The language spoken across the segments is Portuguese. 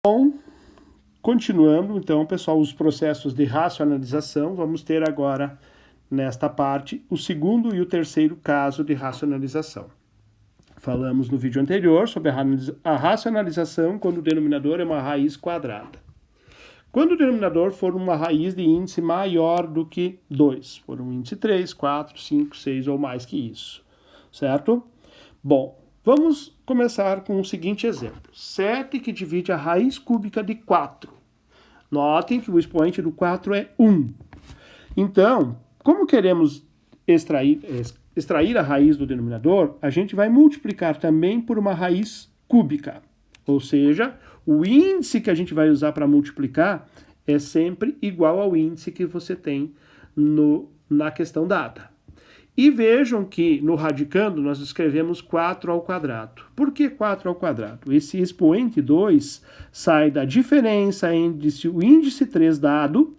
Bom, continuando, então, pessoal, os processos de racionalização, vamos ter agora, nesta parte, o segundo e o terceiro caso de racionalização. Falamos no vídeo anterior sobre a racionalização quando o denominador é uma raiz quadrada. Quando o denominador for uma raiz de índice maior do que 2, for um índice 3, 4, 5, 6 ou mais que isso, certo? Bom, vamos começar com o seguinte exemplo. 7 que divide a raiz cúbica de 4. Notem que o expoente do 4 é 1. Então, como queremos extrair a raiz do denominador, a gente vai multiplicar também por uma raiz cúbica. Ou seja, o índice que a gente vai usar para multiplicar é sempre igual ao índice que você tem na questão dada. E vejam que no radicando nós escrevemos 4 ao quadrado. Por que 4 ao quadrado? Esse expoente 2 sai da diferença entre o índice 3 dado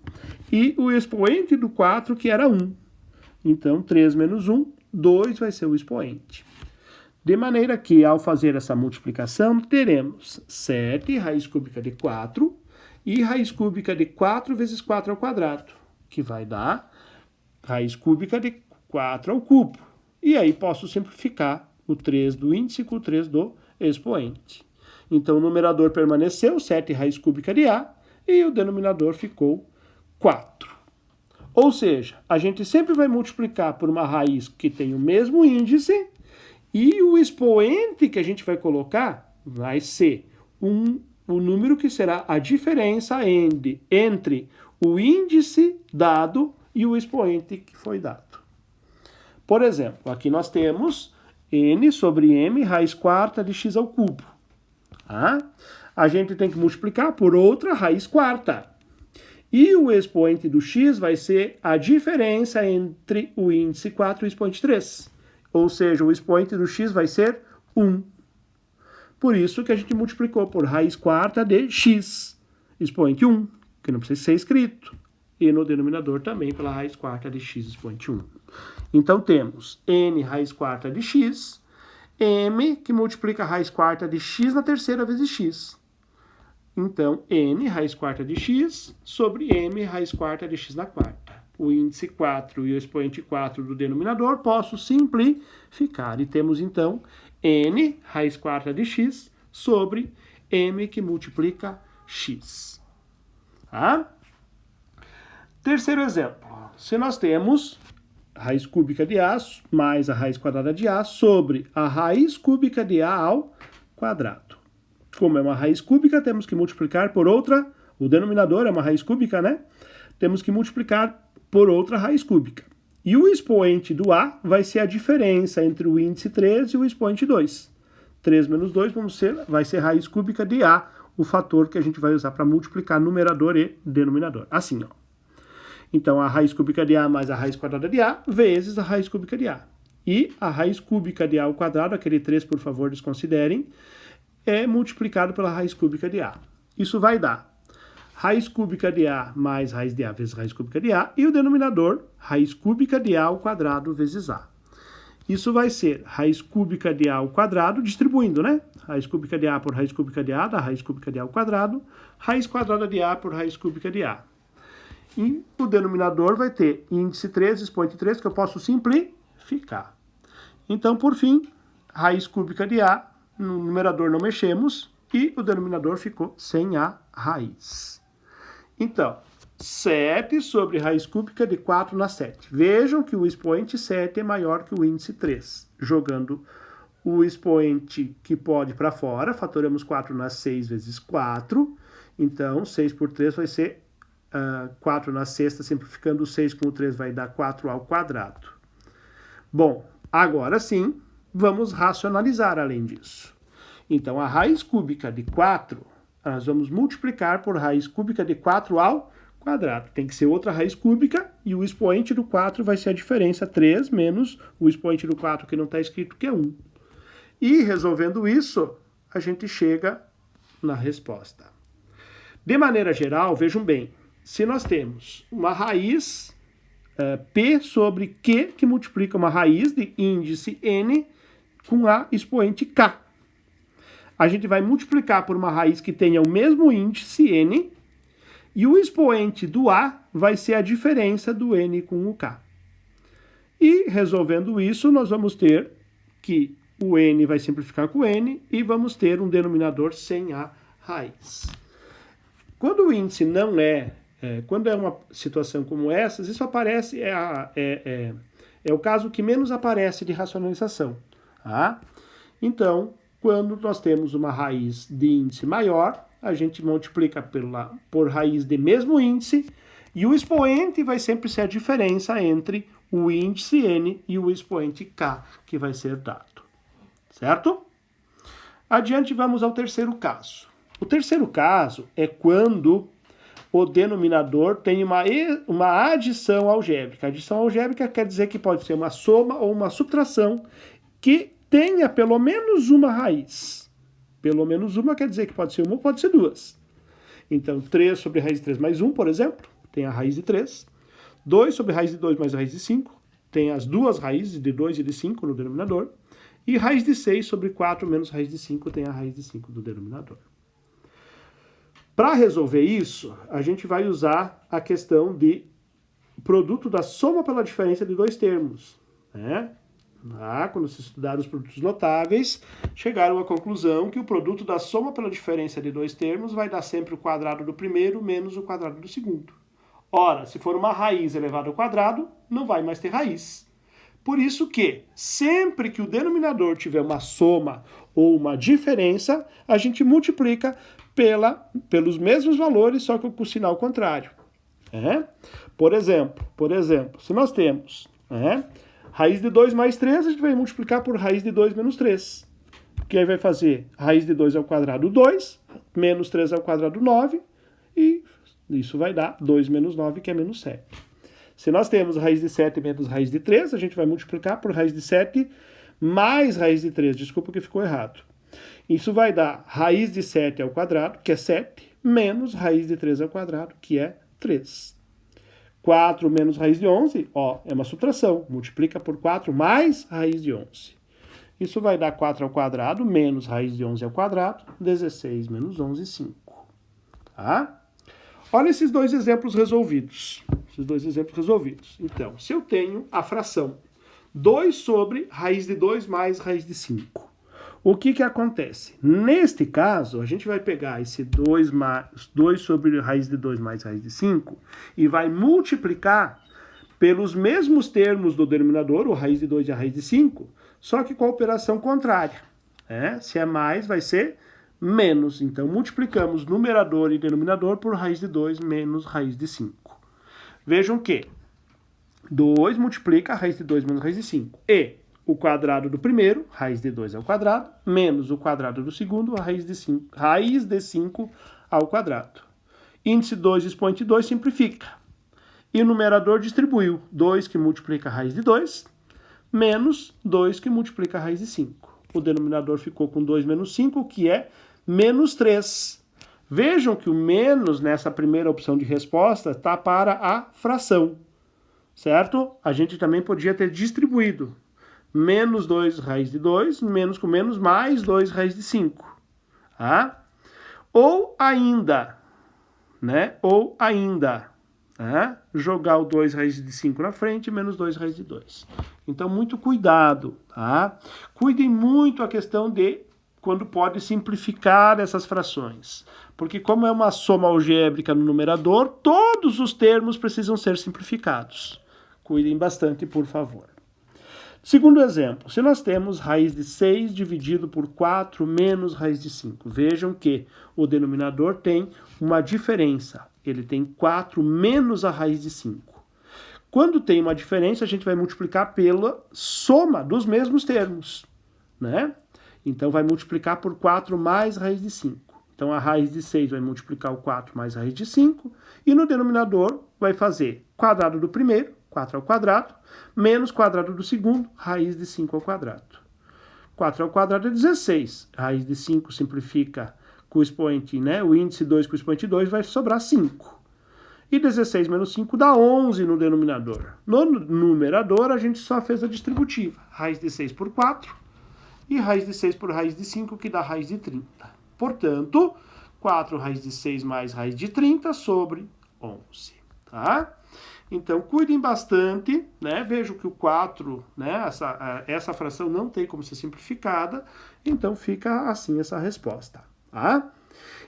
e o expoente do 4, que era 1. Então, 3 menos 1, 2 vai ser o expoente. De maneira que, ao fazer essa multiplicação, teremos 7 raiz cúbica de 4 e raiz cúbica de 4 vezes 4 ao quadrado, que vai dar raiz cúbica de 4 ao cubo. E aí posso simplificar o 3 do índice com o 3 do expoente. Então, o numerador permaneceu, 7 raiz cúbica de A, e o denominador ficou 4. Ou seja, a gente sempre vai multiplicar por uma raiz que tem o mesmo índice, e o expoente que a gente vai colocar vai ser o número que será a diferença entre o índice dado e o expoente que foi dado. Por exemplo, aqui nós temos n sobre m raiz quarta de x ao cubo. A gente tem que multiplicar por outra raiz quarta. E o expoente do x vai ser a diferença entre o índice 4 e o expoente 3. Ou seja, o expoente do x vai ser 1. Por isso que a gente multiplicou por raiz quarta de x, expoente 1, que não precisa ser escrito. E no denominador também pela raiz quarta de x, expoente 1. Então temos n raiz quarta de x, m que multiplica a raiz quarta de x na terceira vezes x. Então, n raiz quarta de x sobre m raiz quarta de x na quarta. O índice 4 e o expoente 4 do denominador posso simplificar. E temos, então, n raiz quarta de x sobre m que multiplica x. Terceiro exemplo. Se nós temos raiz cúbica de a mais a raiz quadrada de a sobre a raiz cúbica de a ao quadrado. Como é uma raiz cúbica, temos que multiplicar por outra. O denominador é uma raiz cúbica, né? Temos que multiplicar por outra raiz cúbica. E o expoente do a vai ser a diferença entre o índice 3 e o expoente 2. 3 menos 2 vai ser raiz cúbica de a, o fator que a gente vai usar para multiplicar numerador e denominador. Assim, ó. Então, a raiz cúbica de a mais a raiz quadrada de a vezes a raiz cúbica de a. E a raiz cúbica de a ao quadrado, aquele 3, por favor, desconsiderem, é multiplicado pela raiz cúbica de a. Isso vai dar raiz cúbica de a mais raiz de a vezes raiz cúbica de a, e o denominador, raiz cúbica de a ao quadrado vezes a. Isso vai ser raiz cúbica de a ao quadrado, distribuindo, né? Raiz cúbica de a por raiz cúbica de a, dá raiz cúbica de a ao quadrado, raiz quadrada de a por raiz cúbica de a. E o denominador vai ter índice 3, expoente 3, que eu posso simplificar. Então, por fim, raiz cúbica de a, no numerador não mexemos, e o denominador ficou sem a raiz. Então, 7 sobre raiz cúbica de 4 na 7. Vejam que o expoente 7 é maior que o índice 3. Jogando o expoente que pode para fora, fatoramos 4 na 6 vezes 4. Então, 6 por 3 vai ser 4 na sexta, simplificando o 6 com o 3 vai dar 4 ao quadrado. Bom, agora sim, vamos racionalizar além disso. Então, a raiz cúbica de 4, nós vamos multiplicar por raiz cúbica de 4 ao quadrado. Tem que ser outra raiz cúbica e o expoente do 4 vai ser a diferença 3 menos o expoente do 4 que não está escrito, que é 1. E resolvendo isso, a gente chega na resposta. De maneira geral, vejam bem, se nós temos uma raiz P sobre Q que multiplica uma raiz de índice N com a expoente K. a gente vai multiplicar por uma raiz que tenha o mesmo índice, n, e o expoente do A vai ser a diferença do n com o k. E, resolvendo isso, nós vamos ter que o n vai simplificar com o n e vamos ter um denominador sem a raiz. Quando o índice não quando é uma situação como essa, isso aparece, é o caso que menos aparece de racionalização. Tá? Então, quando nós temos uma raiz de índice maior, a gente multiplica por raiz de mesmo índice, e o expoente vai sempre ser a diferença entre o índice n e o expoente k, que vai ser dado. Certo? Adiante, vamos ao terceiro caso. O terceiro caso é quando o denominador tem uma adição algébrica. Adição algébrica quer dizer que pode ser uma soma ou uma subtração que tenha pelo menos uma raiz. Pelo menos uma quer dizer que pode ser uma ou pode ser duas. Então, 3 sobre raiz de 3 mais 1, por exemplo, tem a raiz de 3. 2 sobre raiz de 2 mais a raiz de 5, tem as duas raízes de 2 e de 5 no denominador. E raiz de 6 sobre 4 menos raiz de 5 tem a raiz de 5 do denominador. Para resolver isso, a gente vai usar a questão de produto da soma pela diferença de dois termos. Né? Quando se estudaram os produtos notáveis, chegaram à conclusão que o produto da soma pela diferença de dois termos vai dar sempre o quadrado do primeiro menos o quadrado do segundo. Ora, se for uma raiz elevada ao quadrado, não vai mais ter raiz. Por isso que, sempre que o denominador tiver uma soma ou uma diferença, a gente multiplica pelos mesmos valores, só que com o sinal contrário. Por exemplo, se nós temos raiz de 2 mais 3, a gente vai multiplicar por raiz de 2 menos 3. Que aí vai fazer raiz de 2 ao quadrado 2, menos 3 ao quadrado 9, e isso vai dar 2 menos 9, que é menos 7. Se nós temos raiz de 7 menos raiz de 3, a gente vai multiplicar por raiz de 7 mais raiz de 3. Desculpa que ficou errado. Isso vai dar raiz de 7 ao quadrado, que é 7, menos raiz de 3 ao quadrado, que é 3. 4 menos raiz de 11, é uma subtração. Multiplica por 4 mais raiz de 11. Isso vai dar 4 ao quadrado menos raiz de 11 ao quadrado, 16 menos 11, 5. Tá? Olha esses dois exemplos resolvidos. Então, se eu tenho a fração 2 sobre raiz de 2 mais raiz de 5, o que acontece? Neste caso, a gente vai pegar esse 2 sobre raiz de 2 mais raiz de 5 e vai multiplicar pelos mesmos termos do denominador, o raiz de 2 e a raiz de 5, só que com a operação contrária. Se é mais, vai ser menos. Então, multiplicamos numerador e denominador por raiz de 2 menos raiz de 5. Vejam que 2 multiplica a raiz de 2 menos raiz de 5. E o quadrado do primeiro, raiz de 2 ao quadrado, menos o quadrado do segundo, a raiz de 5 ao quadrado. Índice 2, expoente 2, simplifica. E o numerador distribuiu 2 que multiplica a raiz de 2, menos 2 que multiplica a raiz de 5. O denominador ficou com 2 menos 5, que é menos 3. Vejam que o menos nessa primeira opção de resposta está para a fração, certo? A gente também podia ter distribuído menos 2 raiz de 2, menos com menos, mais 2 raiz de 5. Ou ainda, jogar o 2 raiz de 5 na frente, menos 2 raiz de 2. Então, muito cuidado, tá? Cuidem muito a questão de quando pode simplificar essas frações. Porque como é uma soma algébrica no numerador, todos os termos precisam ser simplificados. Cuidem bastante, por favor. Segundo exemplo, se nós temos raiz de 6 dividido por 4 menos raiz de 5, vejam que o denominador tem uma diferença. Ele tem 4 menos a raiz de 5. Quando tem uma diferença, a gente vai multiplicar pela soma dos mesmos termos, Então, vai multiplicar por 4 mais raiz de 5. Então, a raiz de 6 vai multiplicar o 4 mais raiz de 5. E no denominador, vai fazer quadrado do primeiro, 4 ao quadrado, menos quadrado do segundo, raiz de 5 ao quadrado. 4 ao quadrado é 16. Raiz de 5 simplifica com o expoente, o índice 2 com o expoente 2, vai sobrar 5. E 16 menos 5 dá 11 no denominador. No numerador, a gente só fez a distributiva. Raiz de 6 por 4 e raiz de 6 por raiz de 5, que dá raiz de 30. Portanto, 4 raiz de 6 mais raiz de 30 sobre 11, tá? Então, cuidem bastante, né? Vejam que o 4, né? Essa fração não tem como ser simplificada, então fica assim essa resposta, tá?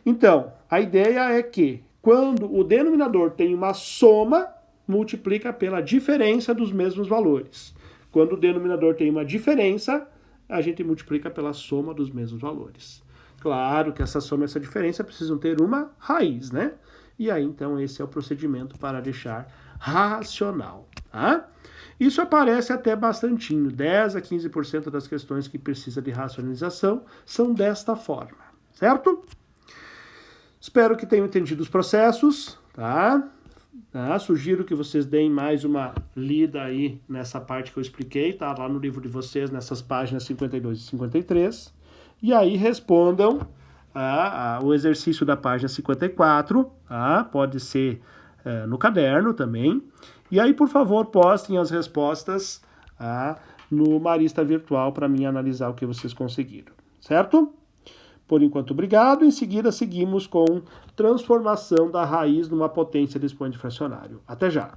Então, a ideia é que quando o denominador tem uma soma, multiplica pela diferença dos mesmos valores. Quando o denominador tem uma diferença, a gente multiplica pela soma dos mesmos valores. Claro que essa soma e essa diferença precisam ter uma raiz, né? E aí, então, esse é o procedimento para deixar racional, tá? Isso aparece até bastantinho. 10 a 15% das questões que precisa de racionalização são desta forma, certo? Espero que tenham entendido os processos, tá? Sugiro que vocês deem mais uma lida aí nessa parte que eu expliquei, tá? Lá no livro de vocês, nessas páginas 52 e 53. E aí respondam o exercício da página 54, pode ser no caderno também. E aí, por favor, postem as respostas no Marista Virtual para mim analisar o que vocês conseguiram, certo? Por enquanto, obrigado. Em seguida, seguimos com transformação da raiz numa potência de expoente fracionário. Até já!